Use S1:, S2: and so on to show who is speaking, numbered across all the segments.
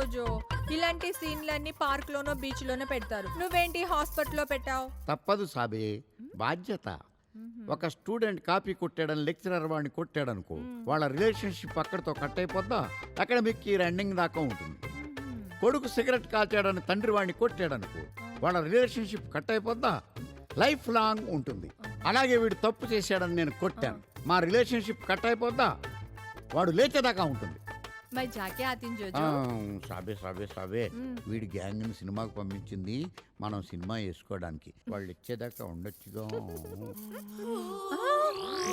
S1: జోజో, ఇలాంటి సీన్లన్నీ పార్క్ లోనో బీచ్ లోనో పెడతారు, నువ్వేంటి హాస్పిటల్లో పెట్టావు?
S2: తప్పదు సాబే, బాధ్యత. ఒక స్టూడెంట్ కాపీ కొట్టాడని లెక్చరర్ వాడిని కొట్టాడనుకో, వాళ్ళ రిలేషన్షిప్ అక్కడితో కట్ అయిపోద్దా, అకాడమిక్ ఇయర్ ఎండింగ్ దాకా ఉంటుంది. కొడుకు సిగరెట్ కాల్చాడని తండ్రి వాడిని కొట్టాడనుకో, వాళ్ళ రిలేషన్షిప్ కట్ అయిపోద్దా, లైఫ్ లాంగ్ ఉంటుంది. అలాగే వీడు తప్పు చేశాడని నేను కొట్టాను, మా రిలేషన్షిప్ కట్ అయిపోద్దా, వాడు లేచేదాకా ఉంటుంది.
S1: మై జాకే ఆతిన్ జోజో.
S2: సాబే సాబే సాబే, వీడి గ్యాంగ్ని సినిమాకు పంపించింది మనం సినిమా వేసుకోవడానికి, వాళ్ళు ఇచ్చేదాకా ఉండొచ్చుగా.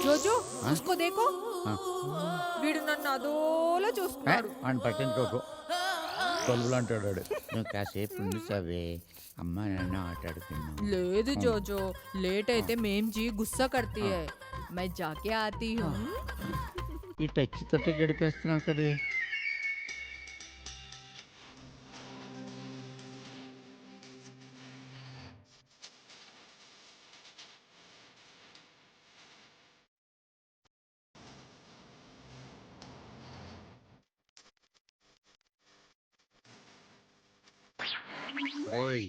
S1: జోజో చూసుకో, దేకో వీడు నన్ను అదోలా చూస్తున్నాడు.
S2: అని పట్టించుకోకు, కొలువులు అంటాడు. నువ్వు కాసేపు ఉండి సాబే, అమ్మ నాన్న ఆటాడుకున్నాం.
S1: లేదు జోజో, లేట్ అయితే మేం జీ గుస్సా కర్తీ హై. మై జాకే ఆతీ హూ.
S2: ఈ టచ్ తోటే గడిపేస్తున్నావు కదా. ఓయ్,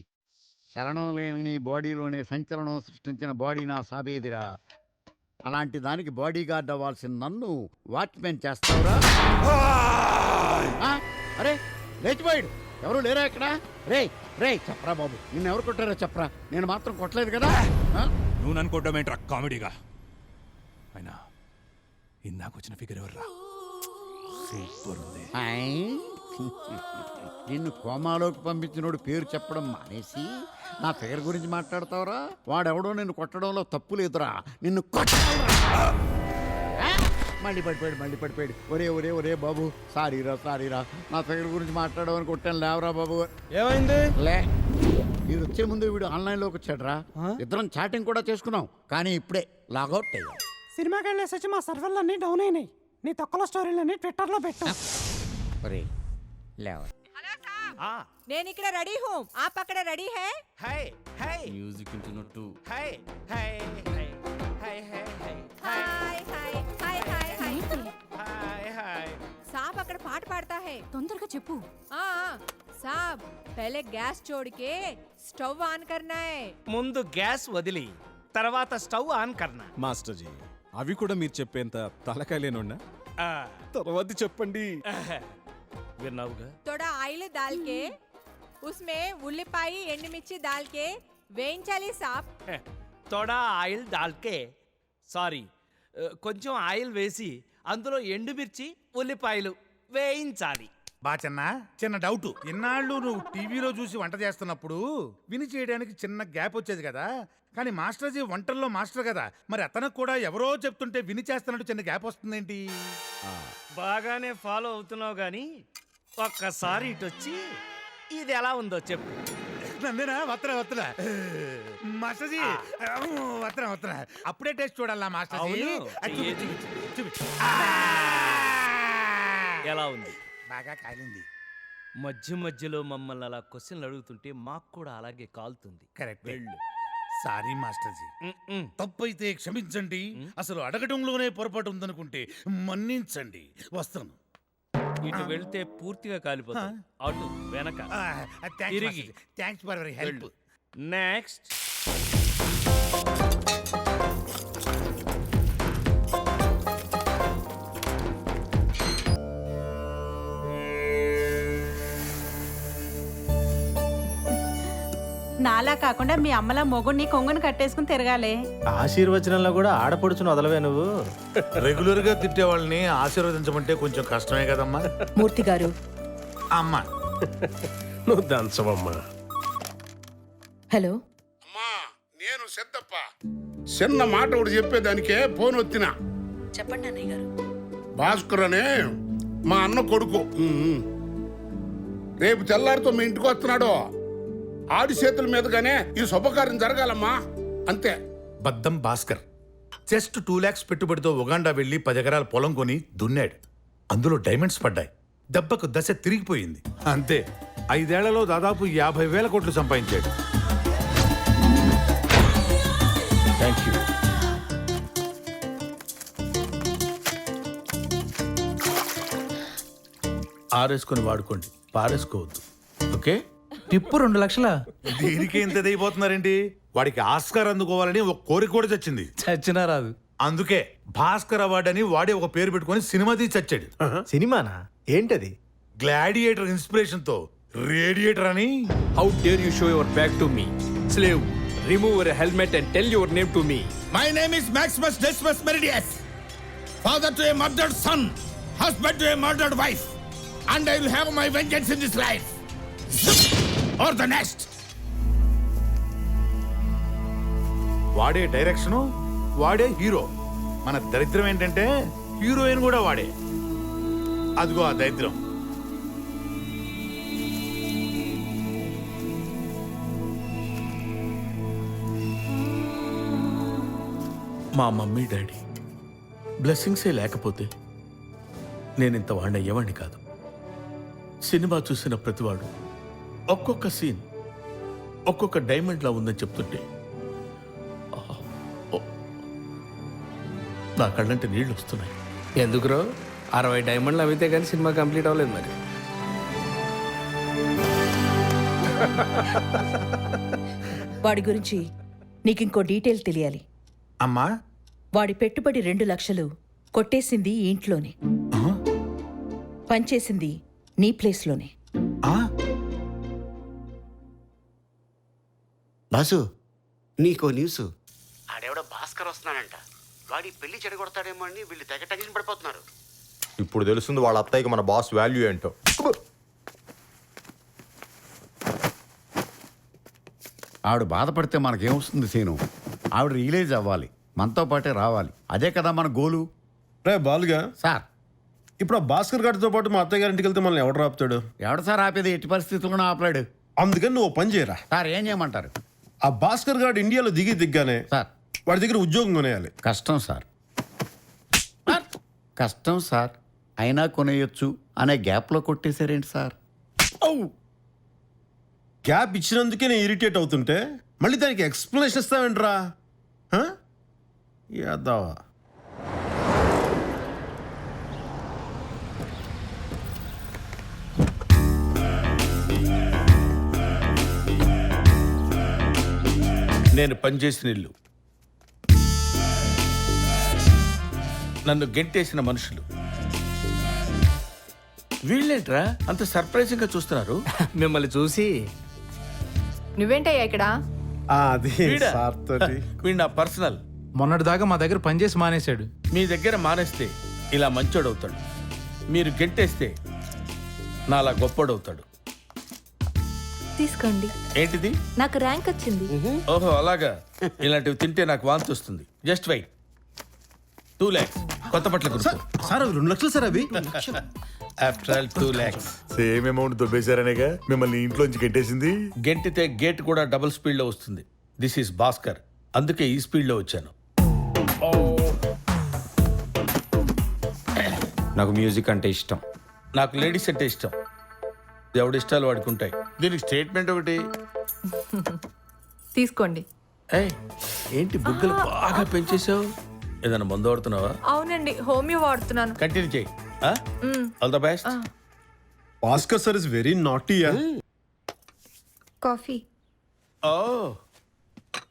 S2: చలనం లేని నీ బాడీలోనే సంచలనం సృష్టించిన బాడీ నా సాబేదిరా. అలాంటి దానికి బాడీ గార్డ్ అవ్వాల్సిన నన్ను వాచ్మెన్ చేస్తావురా? అరే లేచిపోయాడు, ఎవరు లేరా ఇక్కడ? రే రే చెప్పరా బాబు, నిన్ను ఎవరు కొట్టారో చెప్పరా, నేను మాత్రం కొట్టలేదు కదా.
S3: నువ్వు నన్ను కొట్టమేంట్రా కామెడీగా? అయినా ఇందాక వచ్చిన ఫిగర్ ఎవర్రా? సూపర్ ఉంది.
S2: నిన్ను కోమాలోకి పంపించినోడు పేరు చెప్పడం మానేసి నా ఫిగర్ గురించి మాట్లాడతావురా? వాడెవడో నిన్ను కొట్టడంలో తప్పు లేదురా, నిన్ను కొట్టాలరా. మళ్ళీ పడిపోయాడు. ఒరే ఒరే ఒరే బాబు, సారీరా, నా ఫిగర్ గురించి మాట్లాడమని కొట్టాను, లేవరా బాబు.
S4: ఏమైంది?
S2: లే, మీరు వచ్చే ముందు వీడు ఆన్లైన్లోకి వచ్చాడురా, ఇద్దరం చాటింగ్ కూడా చేసుకున్నాం, కానీ ఇప్పుడే లాగౌట్ అయ్యాం.
S4: సినిమాకి వెళ్ళేసి వచ్చి మా సర్వర్లన్నీ డౌన్ అయినాయి. నీ తొక్కల స్టోరీలన్నీ ట్విట్టర్లో పెట్టు.
S2: ఒరే లేవ.
S1: నేను ఇక్కడ రెడీ హూ, ఆప్ అక్కడ రెడీ హై?
S5: హై హై
S3: మ్యూజిక్ వింటున్నట్టు.
S5: హై హై హై హై హై హై
S1: hi hi hi hi hi.
S5: Hi hi.
S1: సాబ్ అక్కడ పాట పాడతా హై.
S6: తొందరగా చెప్పు.
S1: సాబ్ పहले గ్యాస్ छोड़ के స్టవ్ ఆన్ करना है.
S5: ముందు గ్యాస్ వదిలి తర్వాత స్టవ్ ఆన్ కర్నా.
S7: మాస్టర్ జీ, అవి కూడా మీరు చెప్పేంత తలకాయలేనున్నా? తర్వాత చెప్పండి.
S5: విన్నావుగా?
S1: थोड़ा ఆయిల్ डाल के उसमें ఉల్లిపాయ ఎండుమిర్చి डाल के వేయించాలి సాబ్.
S5: తోడా ఆయిల్ దాల్కే, సారీ, కొంచెం ఆయిల్ వేసి అందులో ఎండుమిర్చి ఉల్లిపాయలు వేయించాలి.
S8: చిన్న డౌట్. ఇన్నాళ్ళు నువ్వు టీవీలో చూసి వంట చేస్తున్నప్పుడు విని చేయడానికి చిన్న గ్యాప్ వచ్చేది కదా, కానీ మాస్టర్జీ వంటల్లో మాస్టర్ కదా, మరి అతనికి కూడా ఎవరో చెప్తుంటే విని చేస్తున్నట్టు చిన్న గ్యాప్ వస్తుందేంటి?
S5: బాగానే ఫాలో అవుతున్నావు గాని ఒక్కసారి ఇటొచ్చి ఇది ఎలా ఉందో చెప్పు.
S8: నందేనా? వత్తరా మాస్టర్జీ, వత్తరా అప్పుడే టేస్ట్ చూడాలా మాస్టర్జీ?
S5: ఏది? ఎలా ఉంది?
S8: బాగా కాలింది.
S5: మధ్య మధ్యలో మమ్మల్ని అలా క్వశ్చన్లు అడుగుతుంటే మాకు కూడా అలాగే కాలుతుంది.
S8: కరెక్ట్.
S5: వెళ్ళు.
S8: సారీ మాస్టర్జీ, తప్పైతే క్షమించండి, అసలు అడగడంలోనే పొరపాటు ఉందనుకుంటే మన్నించండి. వస్తాను.
S5: ఇటు వెళ్తే పూర్తిగా కాలిపోతాం. అటు వెనక తిరిగి.
S8: Thanks for your help.
S5: Next.
S6: నాలా కాకుండా మీ అమ్మలా మొగుడిని కొంగుని కట్టేసుకుని తిరగాలి.
S4: ఆశీర్వచనంలో కూడా ఆడపడుచును వదలవే నువ్వు.
S8: రెగ్యులర్ గా తిట్టే వాళ్ళని ఆశీర్వదించమంటే కొంచెం కష్టమే కదమ్మా.
S6: మూర్తి గారు.
S8: అమ్మా
S4: నువ్వు దంచవమ్మా.
S6: హలో
S9: అమ్మా, నేను సిద్ధప్ప. చిన్న మాట ఒకటి చెప్పేదానికే ఫోన్ వచ్చిన.
S6: చెప్పండి అన్నయ్య గారు.
S9: భాస్కర్ అనే మా అన్న కొడుకు రేపు తెల్లారితో మీ ఇంటికి వస్తున్నాడు. ఆడి చేతుల మీదుగానే ఈ శుభకార్యం జరగాలమ్మా, అంతే.
S8: బద్దం భాస్కర్ జస్ట్ 2 lakhs పెట్టుబడితో ఉగాండా వెళ్లి 10 ఎకరాల పొలం కొని దున్నాడు. అందులో డైమండ్స్ పడ్డాయి. దెబ్బకు దశ తిరిగిపోయింది. అంతే, 5 ఏళ్లలో దాదాపు 50,000 కోట్లు సంపాదించాడు. Thank you. ఆరేసుకొని వాడుకోండి. పారేసుకోవద్దు. ఓకే?
S5: టిప్పు 2 లక్షల
S8: దీనికి ఎంత అయిపోతున్నారేంటి? వాడికి ఆస్కార్ అందుకోవాలని ఒక కోరిక కూడా చచ్చింది.
S5: చచ్చినా రాదు.
S8: అందుకే భాస్కర్ అవార్డు అని వాడే ఒక పేరు పెట్టుకొని సినిమా తీసి చచ్చాడు.
S5: సినిమానా ఏంటది?
S8: గ్లాడియేటర్ ఇన్స్పిరేషన్ తో రేడియేటర్ అని.
S7: How dare you show your back to me slave. Remove your helmet and tell your name to me.
S9: My name is Maximus Decimus Meridius, father to a murdered son, husband to a murdered wife, and I will have my vengeance in this life or the next.
S8: వాడే direction, వాడే hero. మన దరిద్రం ఏంటంటే heroine కూడా వాడే. అదిగో ఆ దరిద్రం. మా మమ్మీ డాడీ బ్లెస్సింగ్సే లేకపోతే నేను ఇంత వాడిని అయ్యేవాడిని కాదు. సినిమా చూసిన ప్రతివాడు ఒక్కొక్క సీన్ ఒక్కొక్క డైమండ్లా ఉందని చెప్తుంటే నా కళ్ళంటే నీళ్ళు వస్తున్నాయి.
S5: ఎందుకురో 60 డైమండ్లు అవితే కానీ సినిమా కంప్లీట్ అవ్వలేదు మరి.
S6: వాడి గురించి నీకింకో డీటెయిల్ తెలియాలి.
S8: అమ్మా,
S6: వాడి పెట్టుబడి 2 లక్షలు కొట్టేసింది ఈ ఇంట్లోనే, పనిచేసింది నీ ప్లేస్లోనే.
S10: బాసు, నీకో న్యూస్. ఆడెవడో భాస్కర్ వస్తున్నాడంట. వాడి పెళ్లి చెడగొడతాడేమో అని వీళ్ళు తెగ టెన్షన్ పడిపోతున్నారు.
S11: ఇప్పుడు తెలుస్తుంది వాళ్ళ అత్తయ్యకి మన బాస్ వాల్యూ ఏంటో.
S2: ఆవిడ బాధపడితే మనకేమొస్తుంది సీను? ఆవిడ రియలైజ్ అవ్వాలి, మనతో పాటే రావాలి. అదే కదా మన గోలు.
S7: రే బాలుగా,
S2: సార్
S7: ఇప్పుడు ఆ భాస్కర్ గారితో పాటు మా అత్తయ్య గారింటికి వెళ్తే మనల్ని ఎవడు రాపుతాడు?
S2: ఎవడ సార్ ఆపేది? ఎట్టి పరిస్థితుల్లో ఆపలేడు.
S7: అందుకని నువ్వు పని చేయరా.
S2: సార్ ఏం చేయమంటారు?
S7: ఆ భాస్కర్ గారు ఇండియాలో దిగ్గానే
S2: సార్
S7: వాడి దగ్గర ఉద్యోగం కొనేయాలి.
S2: కష్టం సార్, కష్టం సార్. అయినా కొనేయొచ్చు అనే గ్యాప్లో కొట్టేశారేంటి సార్?
S7: గ్యాప్ ఇచ్చినందుకే నేను ఇరిటేట్ అవుతుంటే మళ్ళీ దానికి ఎక్స్ప్లెనేషన్ ఇస్తావేంట్రా? యాదవా.
S8: నేను పనిచేసిన ఇల్లు, నన్ను గెంటేసిన మనుషులు, వీళ్ళేంట్రా అంత సర్ప్రైజింగ్ గా చూస్తున్నారు?
S5: మిమ్మల్ని చూసి
S1: నువ్వేంటయ్యా ఇక్కడ?
S7: అది వీడు నా పర్సనల్.
S5: మొన్నటిదాకా మా దగ్గర పనిచేసి మానేశాడు.
S8: మీ దగ్గర మానేస్తే ఇలా మంచోడవుతాడు, మీరు గెంటేస్తే నాలా గొప్పోడవుతాడు.
S1: తీసుకోండి.
S8: ఏంటిది?
S1: నాకు ర్యాంక్ వచ్చింది.
S8: ఓహో అలాగా. ఇలాంటివి తింటే నాకు వాంతి వస్తుంది. Just wait. 2 lakhs కొత్త బట్టలు కొనుక్కో.
S7: సార్ 2 లక్షలు సార్ అవి.
S8: After all 2 lakhs.
S11: Same amount దొబ్బేశారనేగా మిమ్మల్ని ఇంట్లోంచి గెట్టేసింది.
S8: గెంటితే గేట్ కూడా డబుల్ స్పీడ్ లో వస్తుంది. దిస్ ఈస్ భాస్కర్, అందుకే ఈ స్పీడ్ లో వచ్చాను.
S3: నాకు మ్యూజిక్ అంటే ఇష్టం.
S8: నాకు లేడీస్ అంటే ఇష్టం. ఎవడి ఇష్టాలు వాడికి ఉంటాయి. దీనికి స్టేట్మెంట్ ఒకటి
S1: తీసుకోండి.
S8: ఏయ్, ఏంటి బుగ్గలు బాగా పెంచేసావు? ఏదైనా మందు వాడుతున్నావా?
S1: అవునండి, హోమియో వాడుతున్నాను.
S8: కంటిన్యూ చేయి. All the best.
S7: Bhaskar sir is very naughty.
S1: Coffee.
S8: ఓ,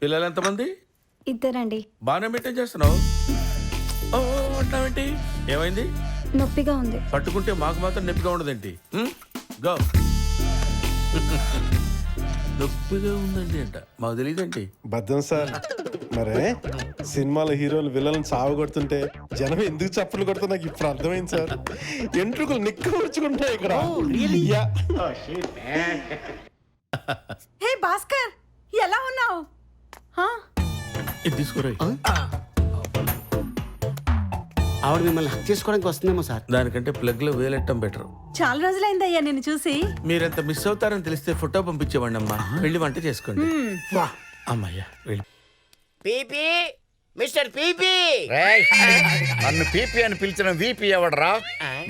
S8: పిల్లలు ఎంతమంది?
S1: 2 అండి.
S8: బాగానే మెయింటైన్ చేస్తున్నావు. ఓ అంటావేంటి? ఏమైంది?
S1: నొప్పిగా ఉంది.
S8: పట్టుకుంటే మాకు మాత్రం నొప్పిగా ఉండదేంటి? గో. నొప్పిగా ఉందండి అంట, మాకు తెలియదండి.
S7: బద్దం సార్. మరే సినిమాలో హీరోలు విలన్ సాగు కొడుతుంటే జనం ఎందుకు చప్పులు కొడుతూ నాకు ఇప్పుడు అర్థమైంది సార్. ఎంట్రుకలు నిక్కర్చుకుంటాయి ఇక్కడ.
S6: హే భాస్కర్, ఎలా ఉన్నావు?
S8: ఇది తీసుకురాయి.
S10: ఆవిడ మిమ్మల్ని హక్ చేసుకోవడానికి వస్తుందేమో సార్.
S8: దానికంటే ప్లగ్ లో వేలెట్టం బెటర్.
S6: చాలా రోజులైందయ్యా నిన్ను చూసి.
S8: మీరెంత మిస్ అవుతారని తెలిస్తే ఫోటో పంపించేవాడి అమ్మా. వెళ్ళి వంట చేసుకోండి. అమ్మయ్యా వెళ్ళి.
S10: PP, mister PP.
S2: నన్ను పీపీ అని పిలిచిన వీపీ ఎవడరా?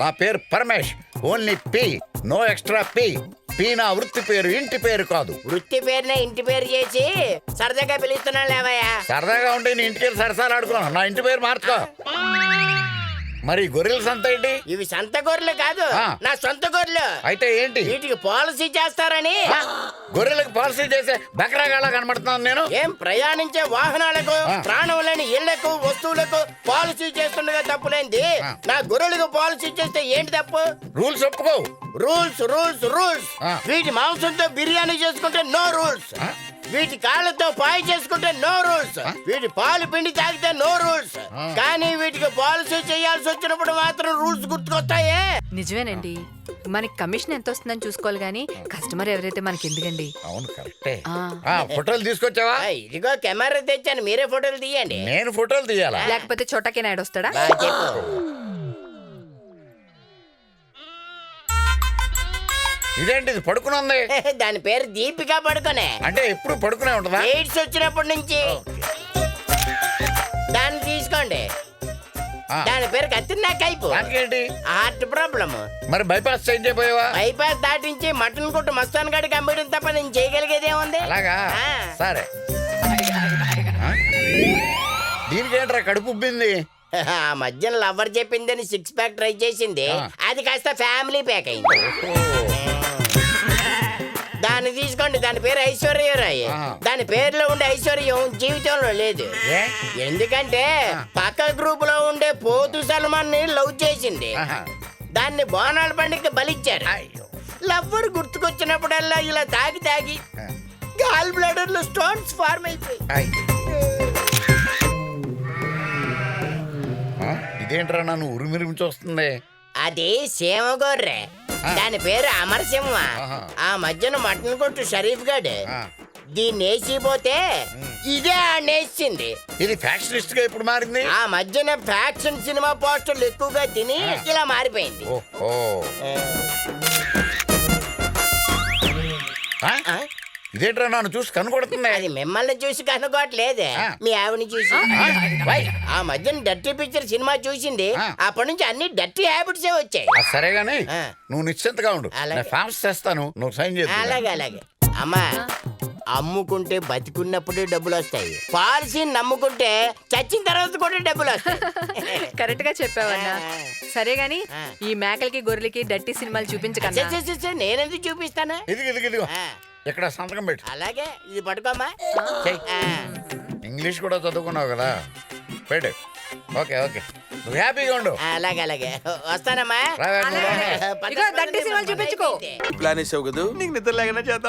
S2: నా పేరు Paramesh, only P, no extra P. P నా వృత్తి పేరు, ఇంటి పేరు కాదు.
S10: వృత్తి పేరునే ఇంటి పేరు చేసి సరదాగా పిలుస్తున్నాను లేవయ్యా.
S2: సరదాగా ఉంటే నీ ఇంటికి సరసాలు ఆడుకో. నా ఇంటి పేరు మార్చుకో. మరి గొర్రెల సంత ఏంటి?
S10: ఇవి సంత గొర్రెలు కాదు,
S2: ఆ.
S10: నా సొంత గొర్రెలు.
S2: అయితే ఏంటి?
S10: వీటికి పాలసీ చేస్తారని.
S2: గొర్రెలకు పాలసీ చేసే బకరాగాళ్ళ కనబడుతున్నాను నేను.
S10: ఏం ప్రయాణించే వాహనాలకు,
S2: ఆ.
S10: ప్రాణం లేని ఇళ్లకు, వస్తువులకు పాలసీ చేస్తుండగా తప్పులేంది.
S2: ఆ.
S10: నా గొర్రెలకు పాలసీ చేస్తే ఏంటి తప్పు?
S2: రూల్స్ ఒప్పుకో.
S10: Rules rules rules.
S2: ఆ.
S10: వీటి మాంసంతో బిర్యానీ చేసుకుంటే నో రూల్స్.
S2: ఆ?
S10: వీటి కాళ్ళతో పాయ చేసుకుంటే నో రూల్స్. వీటి పాలు పిండి తాగితే నో రూల్స్. కానీ వీటికి పాలసీ చేయాల్సి వచ్చినప్పుడు మాత్రం రూల్స్ గుర్తుకొస్తాయే.
S12: నిజమేనండి, మనకి కమిషన్ ఎంత వస్తుందని చూసుకోవాలి గానీ కస్టమర్ ఎవరైతే మనకి ఎందుకండి.
S2: అవును కరెక్టే.
S12: ఆ.
S2: ఫోటోలు తీసుకొచ్చావా?
S10: ఇదిగో కెమెరా తెచ్చాను, మీరే ఫోటోలు తీయండి.
S2: నేను ఫోటోలు తీయాలా?
S12: లేకపోతే చోటకే నాయుడు వస్తాడా?
S10: బాగా చెప్పు.
S2: ఇదేంటి ఇది పడుకునుంది?
S10: దాని పేరు దీపిక పడుకోనే.
S2: అంటే ఎప్పుడు పడుకునే ఉంటుందా?
S10: ఎయిడ్స్ వచ్చినప్పటి నుంచి. దాన్ని తీసుకోండి.
S2: ఆ.
S10: దాని పేరు కత్తిన్నా కైపు.
S2: దానికేంటి?
S10: Heart problem.
S2: మరి బైపాస్ చేంజ్ అయిపోయావా?
S10: బైపాస్ దాటించి మటన్ కొట్టు మస్తాన్ గడికి అమ్మడం తప్ప నేను చేయగలిగేది ఏముంది?
S2: అలాగా?
S10: ఆ.
S2: సరే. దీనికేంట్రా కడుపు ఉబ్బింది?
S10: ఆ మధ్యన లవ్వర్ చెప్పిందని 6 ప్యాక్ ట్రై చేసింది. అది కాస్త ఫ్యామిలీ ప్యాక్ అయింది. దాన్ని తీసుకోండి. దాని పేరు ఐశ్వర్యరాయ్. దాని పేరులో ఉండే ఐశ్వర్యం జీవితంలో లేదు. ఎందుకంటే పక్క గ్రూప్ లో ఉండే పోతు సల్మాన్ ని లవ్ చేసింది. దాన్ని బోనాల పండుగకి బలిచ్చారు. లవ్వర్ గుర్తుకొచ్చినప్పుడల్లా ఇలా తాగి తాగి గాల్ బ్లాడర్ లో స్టోన్స్ ఫార్మ్ అయిపోయి.
S2: ఇదేంట్రా నన్ను ఉరిమిరిమి చూస్తుంది?
S10: అది సీమగొర్రె. దాని పేరు అమరసింహ. ఆ మధ్యన మటన్ కొట్టు షరీఫ్ గడ్ దీన్ని వేసిపోతే ఇదే నేసింది.
S2: ఇది ఫ్యాక్షనిస్ట్ గా ఎప్పుడు మారింది?
S10: ఆ మధ్యన ఫ్యాక్షన్ సినిమా పోస్టర్లు ఎక్కువగా తిని ఇలా మారిపోయింది.
S2: ఓహో. ఇదేంట్రా నన్ను చూసి కనుకొడుతుంది?
S10: అది మిమ్మల్ని చూసి కనుకోవట్లేదే, మీ ఆవిడని చూసి. ఆ మధ్యన డర్టీ పిక్చర్ సినిమా చూసింది. అప్పటి నుంచి అన్ని డర్టీ హ్యాబిట్సే వచ్చాయి.
S2: సరే గాని నువ్వు నిశ్చింతగా ఉండు. నేను ఫామ్స్ చేస్తాను, నువ్వు సైన్ చేస్తా.
S10: అలాగే అలాగే. అమ్మా, అమ్ముకుంటే బతికున్నప్పుడే డబ్బులు వస్తాయి. పాలసీని నమ్ముకుంటే చచ్చిన తర్వాత కూడా డబ్బులు వస్తాయి.
S12: కరెక్ట్ గా చెప్పావన్నా. సరే గాని ఈ మేకలకి గొర్రెలకి డట్టి సినిమాలు చూపించకన్నా.
S10: నేనెందుకు చూపిస్తానా?
S2: ఇదిగో ఇక్కడ సంతకం పెట్టు.
S10: అలాగే, ఇది పట్టుకోమ్మా.
S2: ఇంగ్లీష్ కూడా చదువుకున్నావు కదా, పెట్టు. ఓకే ఓకే, నువ్వు హ్యాపీగా ఉండు.
S10: అలాగే అలాగే, వస్తానమ్మా.
S12: ఇదిగో డట్టి సినిమాలు చూపించుకో.
S9: ప్లాన్ వేసావు కదా, నీకు నిద్ర లేకుండా చేద్దాం.